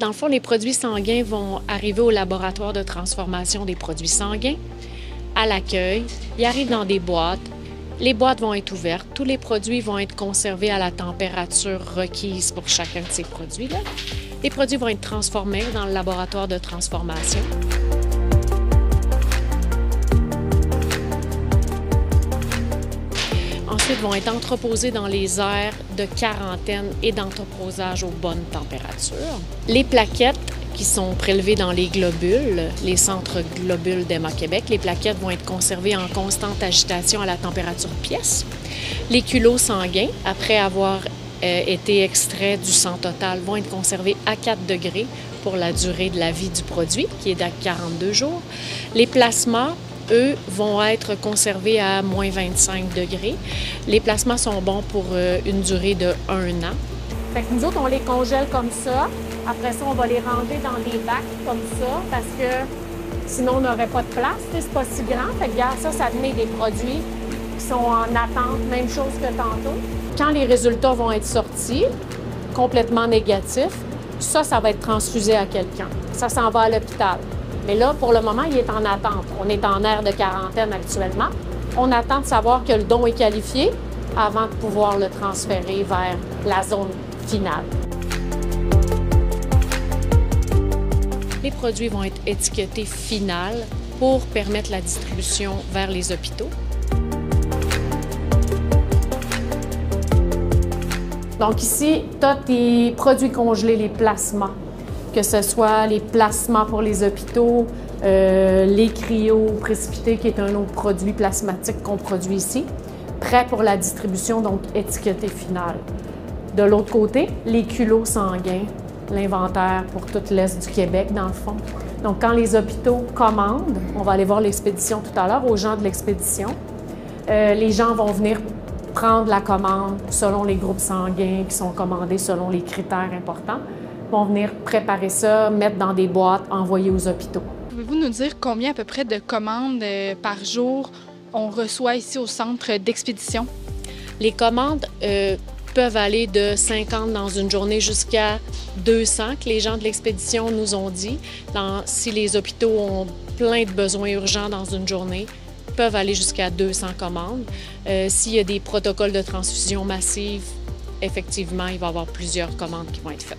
le fond, les produits sanguins vont arriver au laboratoire de transformation des produits sanguins, à l'accueil. Ils arrivent dans des boîtes. Les boîtes vont être ouvertes. Tous les produits vont être conservés à la température requise pour chacun de ces produits-là. Les produits vont être transformés dans le laboratoire de transformation. Ensuite, vont être entreposés dans les aires de quarantaine et d'entreposage aux bonnes températures. Les plaquettes qui sont prélevées dans les globules, les centres globules d'EMA Québec, les plaquettes vont être conservées en constante agitation à la température pièce. Les culots sanguins, après avoir été extraits du sang total, vont être conservés à 4 degrés pour la durée de la vie du produit, qui est de 42 jours. Les plasmas, eux, vont être conservés à moins 25 degrés. Les plasmas sont bons pour une durée de 1 an. Fait que nous autres, on les congèle comme ça. Après ça, on va les ranger dans des bacs comme ça parce que sinon, on n'aurait pas de place. C'est pas si grand. Fait que regarde, ça met des produits qui sont en attente, même chose que tantôt. Quand les résultats vont être sortis, complètement négatifs, ça va être transfusé à quelqu'un. Ça s'en va à l'hôpital. Mais là, pour le moment, il est en attente. On est en aire de quarantaine actuellement. On attend de savoir que le don est qualifié avant de pouvoir le transférer vers la zone finale. Les produits vont être étiquetés final pour permettre la distribution vers les hôpitaux. Donc ici, tu as tes produits congelés, les plasmas, que ce soit les plasmas pour les hôpitaux, les cryoprécipités, qui est un autre produit plasmatique qu'on produit ici, prêt pour la distribution, donc étiqueté final. De l'autre côté, les culots sanguins, l'inventaire pour tout l'Est du Québec, dans le fond. Donc, quand les hôpitaux commandent, on va aller voir l'expédition tout à l'heure, aux gens de l'expédition, les gens vont venir prendre la commande selon les groupes sanguins qui sont commandés selon les critères importants, vont venir préparer ça, mettre dans des boîtes, envoyer aux hôpitaux. Pouvez-vous nous dire combien à peu près de commandes par jour on reçoit ici au centre d'expédition? Les commandes peuvent aller de 50 dans une journée jusqu'à 200 que les gens de l'expédition nous ont dit. Si les hôpitaux ont plein de besoins urgents dans une journée, peuvent aller jusqu'à 200 commandes. S'il y a des protocoles de transfusion massive, effectivement, il va y avoir plusieurs commandes qui vont être faites.